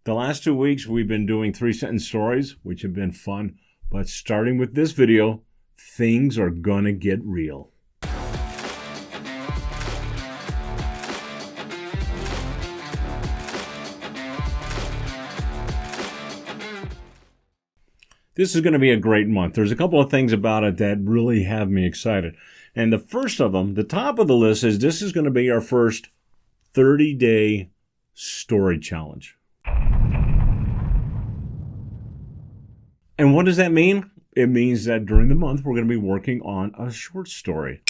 The last 2 weeks, we've been doing 3-sentence stories, which have been fun. But starting with this video, things are gonna get real. This is going to be a great month. There's a couple of things about it that really have me excited. And the first of them, the top of the list, is this is going to be our first 30-day story challenge. And what does that mean? It means that during the month, we're going to be working on a short story.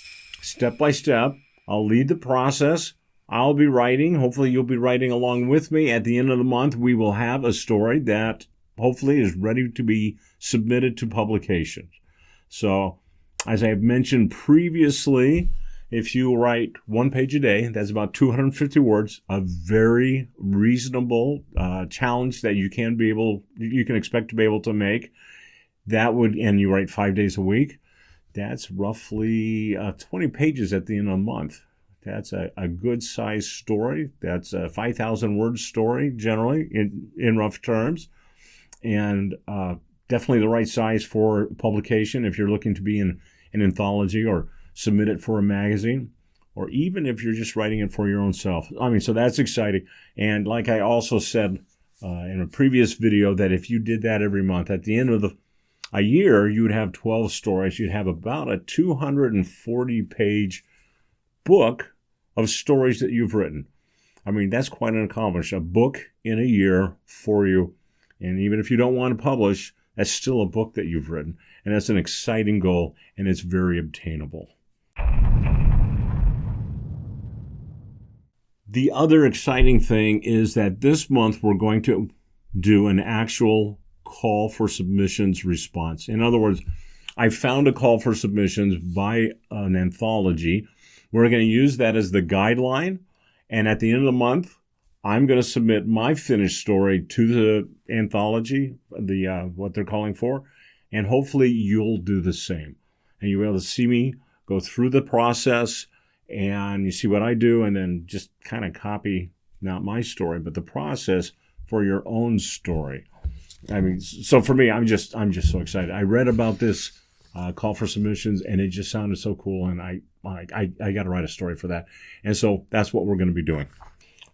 Step by step, I'll lead the process. I'll be writing. Hopefully, you'll be writing along with me. At the end of the month, we will have a story that hopefully is ready to be submitted to publication. So, as I have mentioned previously, if you write 1 page a day, that's about 250 words, a very reasonable challenge that you can expect to be able to make. And you write 5 days a week, that's roughly 20 pages at the end of the month. That's a good size story. That's a 5,000 word story generally in rough terms. And definitely the right size for publication if you're looking to be in an anthology or submit it for a magazine, or even if you're just writing it for your own self. So that's exciting. And like I also said in a previous video, that if you did that every month, at the end of a year, you would have 12 stories. You'd have about a 240-page book of stories that you've written. That's quite an accomplishment. A book in a year for you. And even if you don't want to publish, that's still a book that you've written. And that's an exciting goal, and it's very obtainable. The other exciting thing is that this month we're going to do an actual call for submissions response. In other words, I found a call for submissions by an anthology. We're going to use that as the guideline. And at the end of the month, I'm going to submit my finished story to the anthology, what they're calling for, and hopefully you'll do the same. And you'll be able to see me go through the process, and you see what I do, and then just kind of copy, not my story, but the process for your own story. So for me, I'm just so excited. I read about this call for submissions, and it just sounded so cool, and I got to write a story for that. And so that's what we're going to be doing.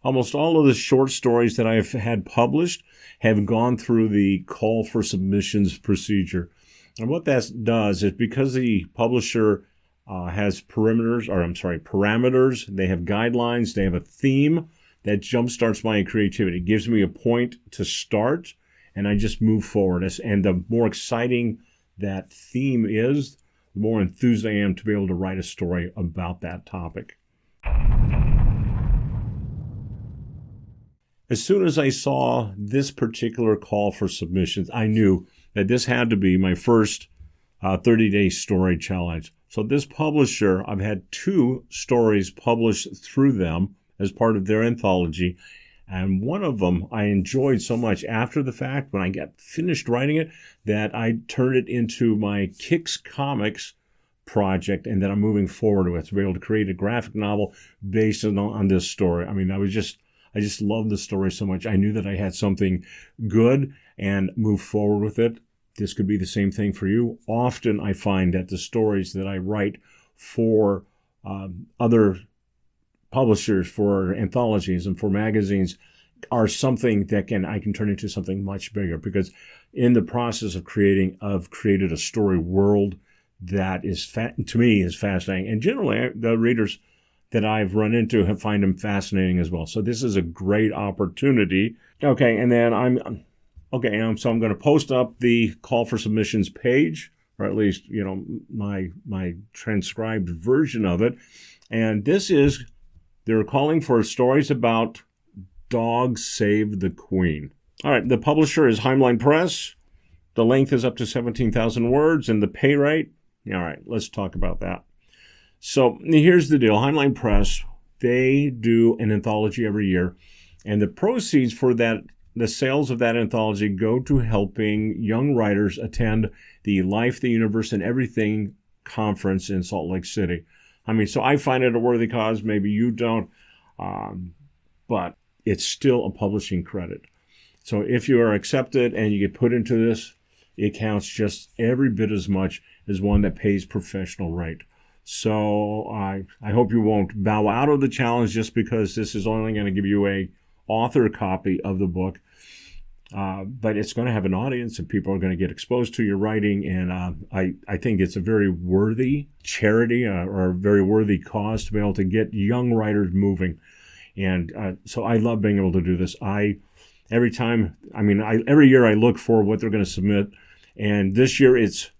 Almost all of the short stories that I've had published have gone through the call for submissions procedure. And what that does is, because the publisher has parameters, they have guidelines, they have a theme that jumpstarts my creativity. It gives me a point to start, and I just move forward. And the more exciting that theme is, the more enthused I am to be able to write a story about that topic. As soon as I saw this particular call for submissions, I knew that this had to be my first 30-day story challenge. So this publisher, I've had 2 stories published through them as part of their anthology. And one of them I enjoyed so much after the fact, when I got finished writing it, that I turned it into my Kicks Comics project, and that I'm moving forward with, to be able to create a graphic novel based on this story. I just loved the story so much. I knew that I had something good and moved forward with it. This could be the same thing for you. Often I find that the stories that I write for other publishers, for anthologies and for magazines, are something that I can turn into something much bigger, because in the process of creating, I've created a story world that is, to me, is fascinating. And generally, the readers that I've run into find them fascinating as well. So this is a great opportunity. Okay, and then so I'm going to post up the call for submissions page, or at least, my transcribed version of it. And they're calling for stories about Dogs Save the Queen. All right, the publisher is Hemelein Press. The length is up to 17,000 words, and the pay rate. All right, let's talk about that. So here's the deal. Hemelein Press, they do an anthology every year, and the proceeds for that, the sales of that anthology, go to helping young writers attend the Life, the Universe, and Everything conference in Salt Lake City. So I find it a worthy cause. Maybe you don't, but it's still a publishing credit. So if you are accepted and you get put into this, it counts just every bit as much as one that pays professional rate. So I hope you won't bow out of the challenge just because this is only going to give you a author copy of the book. But it's going to have an audience and people are going to get exposed to your writing. And I think it's a very worthy charity or a very worthy cause to be able to get young writers moving. And so I love being able to do this. Every year I look for what they're going to submit. And this year it's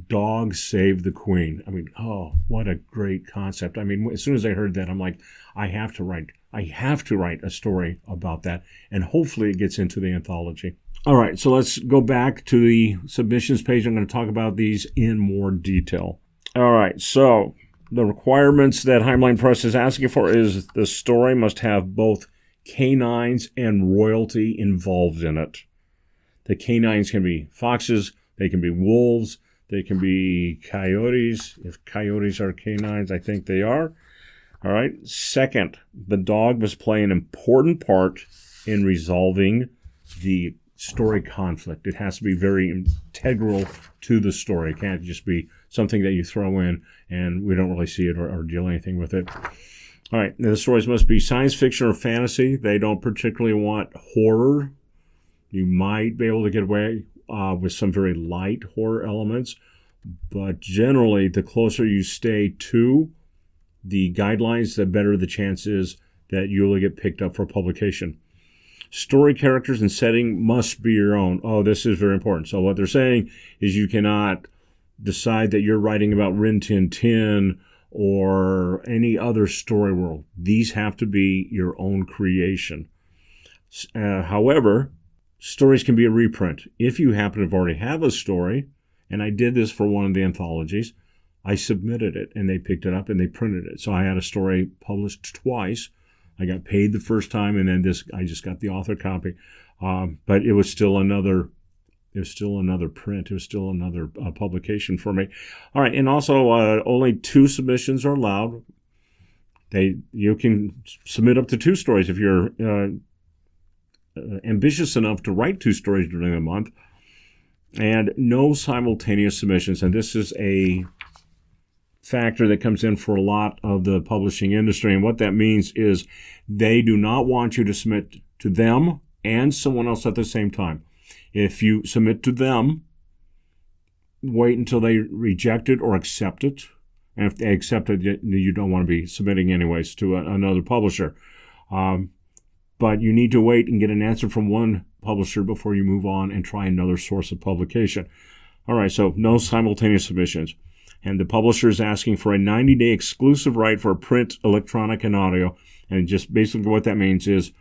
Dog Save the Queen. I mean, oh, what a great concept. I mean, as soon as I heard that, I'm like, I have to write a story about that. And hopefully it gets into the anthology. All right, so let's go back to the submissions page. I'm going to talk about these in more detail. All right, so the requirements that Hemelein Press is asking for is the story must have both canines and royalty involved in it. The canines can be foxes, they can be wolves, they can be coyotes. If coyotes are canines, I think they are. All right. Second, the dog must play an important part in resolving the story conflict. It has to be very integral to the story. It can't just be something that you throw in and we don't really see it or deal anything with it. All right. Now, the stories must be science fiction or fantasy. They don't particularly want horror. You might be able to get away with some very light horror elements, but generally the closer you stay to the guidelines, the better the chance is that you'll get picked up for publication. Story characters and setting must be your own. Oh, this is very important. So what they're saying is you cannot decide that you're writing about Rin Tin Tin or any other story world. These have to be your own creation. However, stories can be a reprint. If you happen to already have a story, and I did this for one of the anthologies, I submitted it and they picked it up and they printed it. So I had a story published twice. I got paid the first time and then I just got the author copy. But it was still another print. It was still another publication for me. All right. And also only 2 submissions are allowed. You can submit up to 2 stories if you're ambitious enough to write 2 stories during a month, and no simultaneous submissions. And this is a factor that comes in for a lot of the publishing industry. And what that means is they do not want you to submit to them and someone else at the same time. If you submit to them, wait until they reject it or accept it. And if they accept it, you don't want to be submitting anyways to another publisher. But you need to wait and get an answer from one publisher before you move on and try another source of publication. All right, so no simultaneous submissions. And the publisher is asking for a 90-day exclusive right for print, electronic, and audio. And just basically what that means is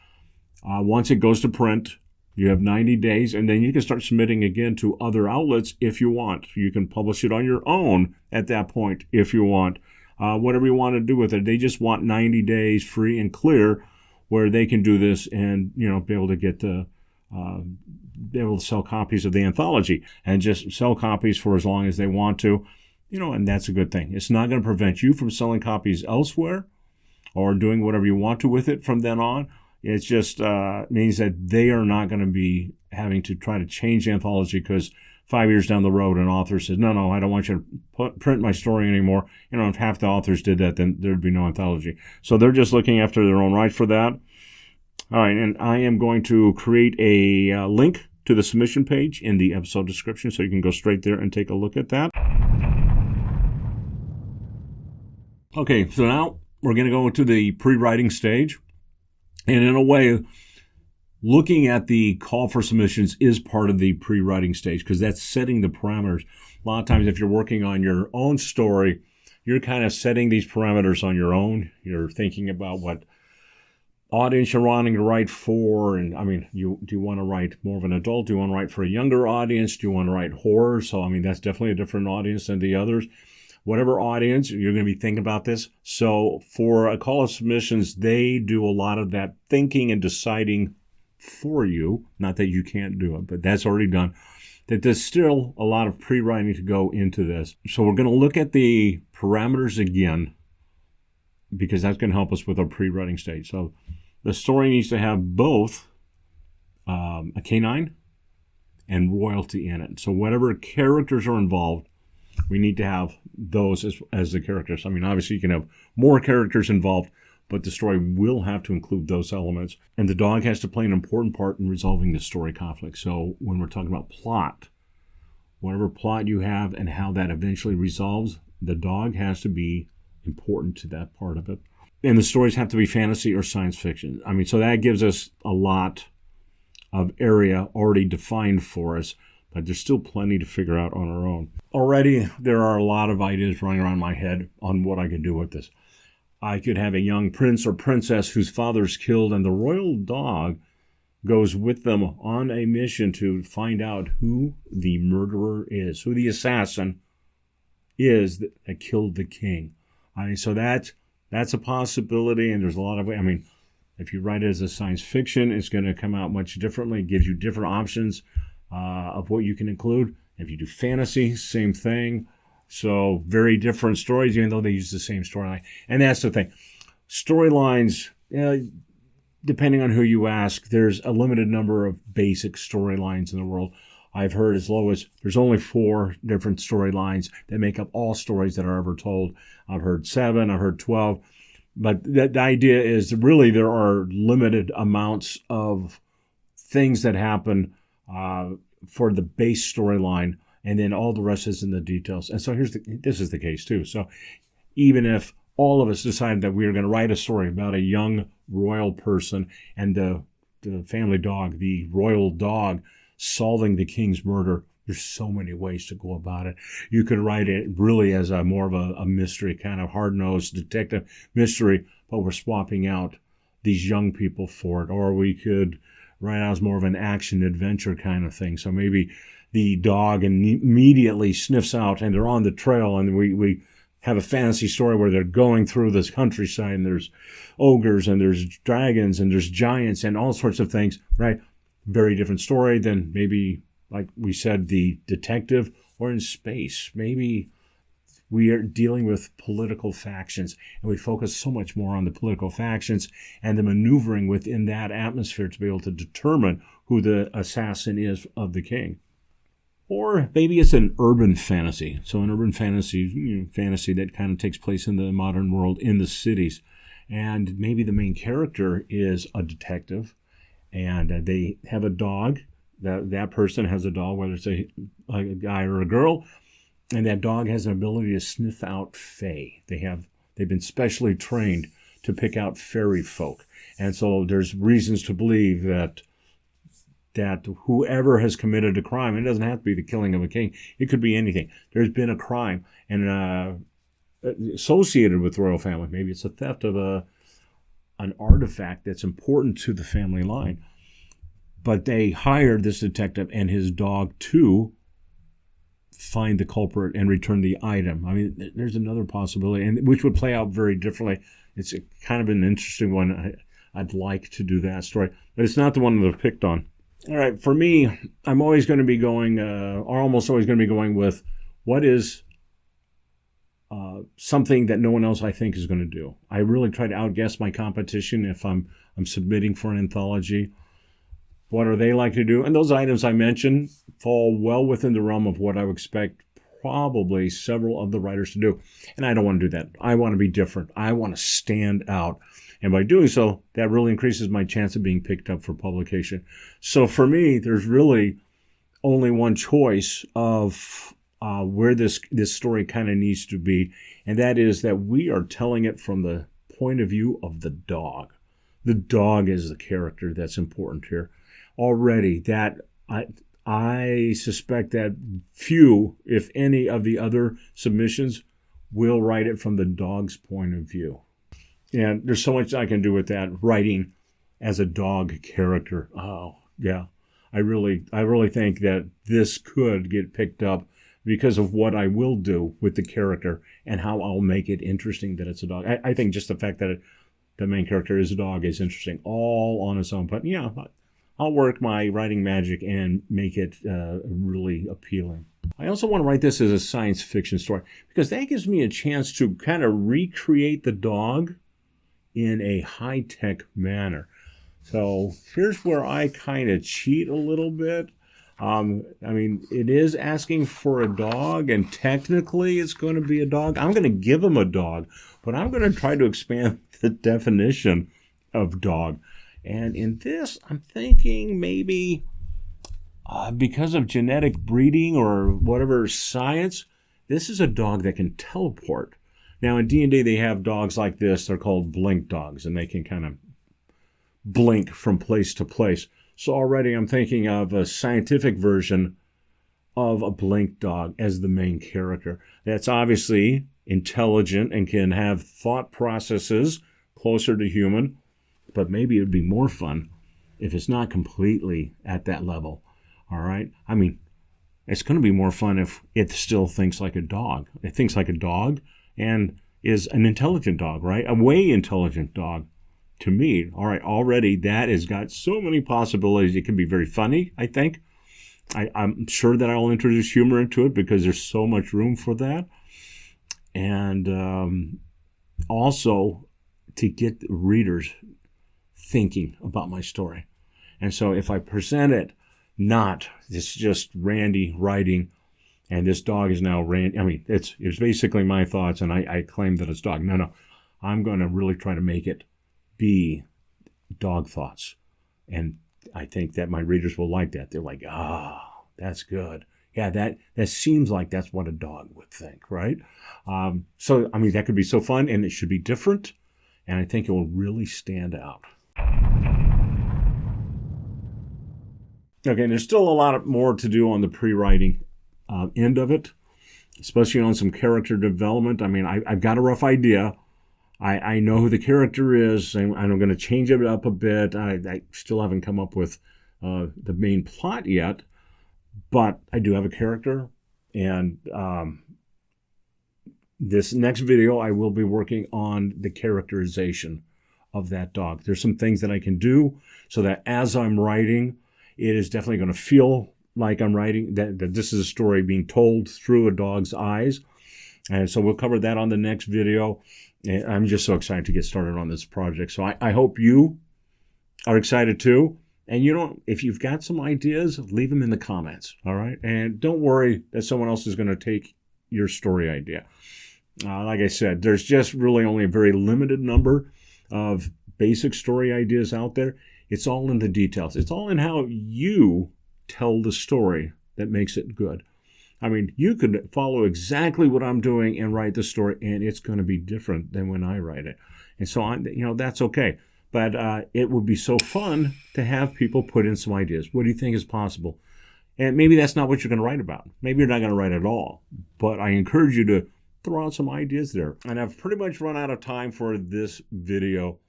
once it goes to print, you have 90 days, and then you can start submitting again to other outlets if you want. You can publish it on your own at that point if you want. Whatever you want to do with it. They just want 90 days free and clear where they can do this and, be able to get be able to sell copies of the anthology and just sell copies for as long as they want to, and that's a good thing. It's not going to prevent you from selling copies elsewhere or doing whatever you want to with it from then on. It just means that they are not going to be having to try to change the anthology because 5 years down the road, an author says, no, I don't want you to print my story anymore. If half the authors did that, then there'd be no anthology. So they're just looking after their own right for that. All right, and I am going to create a link to the submission page in the episode description so you can go straight there and take a look at that. Okay, so now we're going to go into the pre-writing stage. And in a way, looking at the call for submissions is part of the pre-writing stage because that's setting the parameters. A lot of times if you're working on your own story, you're kind of setting these parameters on your own. You're thinking about what audience you're wanting to write for. And do you want to write more of an adult? Do you want to write for a younger audience? Do you want to write horror? So, that's definitely a different audience than the others. Whatever audience, you're going to be thinking about this. So for a call of submissions, they do a lot of that thinking and deciding for you. Not that you can't do it, but that's already done. That there's still a lot of pre-writing to go into this. So we're going to look at the parameters again because that's going to help us with our pre-writing stage. So the story needs to have both a canine and royalty in it. So whatever characters are involved, we need to have those as the characters. I mean, obviously you can have more characters involved, but the story will have to include those elements. And the dog has to play an important part in resolving the story conflict. So when we're talking about plot, whatever plot you have and how that eventually resolves, the dog has to be important to that part of it. And the stories have to be fantasy or science fiction. I mean, so that gives us a lot of area already defined for us, but there's still plenty to figure out on our own. Already, there are a lot of ideas running around my head on what I could do with this. I could have a young prince or princess whose father's killed, and the royal dog goes with them on a mission to find out who the murderer is, who the assassin is that killed the king. I mean, so that's a possibility, and there's a lot of ways. I mean, if you write it as a science fiction, it's going to come out much differently. It gives you different options of what you can include. If you do fantasy, same thing. So very different stories, even though they use the same storyline. And that's the thing. Storylines, depending on who you ask, there's a limited number of basic storylines in the world. I've heard as low as there's only 4 different storylines that make up all stories that are ever told. I've heard 7, I've heard 12. But the idea is really there are limited amounts of things that happen for the base storyline, and then all the rest is in the details. And so this is the case too. So even if all of us decided that we were going to write a story about a young royal person and the family dog, the royal dog, solving the king's murder, there's so many ways to go about it. You could write it really as more of a mystery, kind of hard-nosed detective mystery, but we're swapping out these young people for it. Or we could write out as more of an action-adventure kind of thing. So maybe the dog immediately sniffs out and they're on the trail, and we have a fantasy story where they're going through this countryside, and there's ogres and there's dragons and there's giants and all sorts of things, right? Very different story than maybe, like we said, the detective, or in space. Maybe we are dealing with political factions, and we focus so much more on the political factions and the maneuvering within that atmosphere to be able to determine who the assassin is of the king. Or maybe it's an urban fantasy. So an urban fantasy, fantasy that kind of takes place in the modern world, in the cities. And maybe the main character is a detective, and they have a dog. That person has a dog, whether it's a guy or a girl, and that dog has an ability to sniff out fae. They've been specially trained to pick out fairy folk. And so there's reasons to believe that whoever has committed a crime, it doesn't have to be the killing of a king, it could be anything. There's been a crime and associated with the royal family. Maybe it's a theft of an artifact that's important to the family line. But they hired this detective and his dog to find the culprit and return the item. I mean, there's another possibility, and which would play out very differently. It's kind of an interesting one. I'd like to do that story, but it's not the one that I've picked on. All right, for me, I'm always going to be going, or almost always going to be going with what is something that no one else I think is going to do. I really try to outguess my competition if I'm submitting for an anthology. What are they like to do? And those items I mentioned fall well within the realm of what I would expect probably several of the writers to do. And I don't want to do that. I want to be different. I want to stand out. And by doing so, that really increases my chance of being picked up for publication. So for me, there's really only one choice of where this story kind of needs to be. And that is that we are telling it from the point of view of the dog. The dog is the character that's important here. Already, that I suspect that few, if any, of the other submissions will write it from the dog's point of view. And there's so much I can do with that, writing as a dog character. Oh, yeah. I really think that this could get picked up because of what I will do with the character and how I'll make it interesting that it's a dog. I think just the fact that the main character is a dog is interesting all on its own. But yeah, I'll work my writing magic and make it really appealing. I also want to write this as a science fiction story because that gives me a chance to kind of recreate the dog in a high-tech manner. So here's where I kind of cheat a little bit. I mean, it is asking for a dog, and technically it's going to be a dog. I'm going to give him a dog, but I'm going to try to expand the definition of dog. And in this, I'm thinking maybe because of genetic breeding or whatever science, this is a dog that can teleport. Now, in D&D, they have dogs like this. They're called blink dogs, and they can kind of blink from place to place. So already I'm thinking of a scientific version of a blink dog as the main character. That's obviously intelligent and can have thought processes closer to human, but maybe it would be more fun if it's not completely at that level. All right? I mean, it's going to be more fun if it still thinks like a dog. It thinks like a dog and is an intelligent dog, right? A way intelligent dog. To me, all right, already that has got so many possibilities. It can be very funny, I think. I'm sure that I'll introduce humor into it because there's so much room for that. And also to get readers thinking about my story. And so if I present it, not it's just Randy writing, and this dog is now Randy. I mean, it's basically my thoughts, and I claim that it's dog. No, I'm going to really try to make it be dog thoughts. And I think that my readers will like that. They're like, that's good. Yeah, that seems like that's what a dog would think, right? So, I mean, that could be so fun, and it should be different, and I think it will really stand out. Okay, there's still a lot more to do on the pre-writing end of it, especially on some character development. I mean, I've got a rough idea. I know who the character is, and I'm going to change it up a bit. I still haven't come up with the main plot yet, but I do have a character, and this next video I will be working on the characterization of that dog. There's some things that I can do so that as I'm writing, it is definitely going to feel like I'm writing, that this is a story being told through a dog's eyes. And so we'll cover that on the next video. And I'm just so excited to get started on this project. So I hope you are excited too. And if you've got some ideas, leave them in the comments, all right? And don't worry that someone else is going to take your story idea. Like I said, there's just really only a very limited number of basic story ideas out there. It's all in the details. It's all in how you tell the story that makes it good. I mean, you could follow exactly what I'm doing and write the story, and it's going to be different than when I write it. And so, that's okay. But it would be so fun to have people put in some ideas. What do you think is possible? And maybe that's not what you're going to write about. Maybe you're not going to write at all. But I encourage you to throw out some ideas there. And I've pretty much run out of time for this video.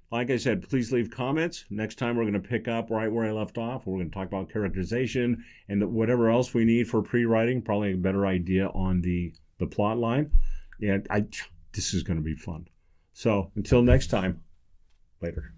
Like I said, please leave comments. Next time we're going to pick up right where I left off. We're going to talk about characterization and whatever else we need for pre-writing. Probably a better idea on the plot line. And this is going to be fun. So until next time, later.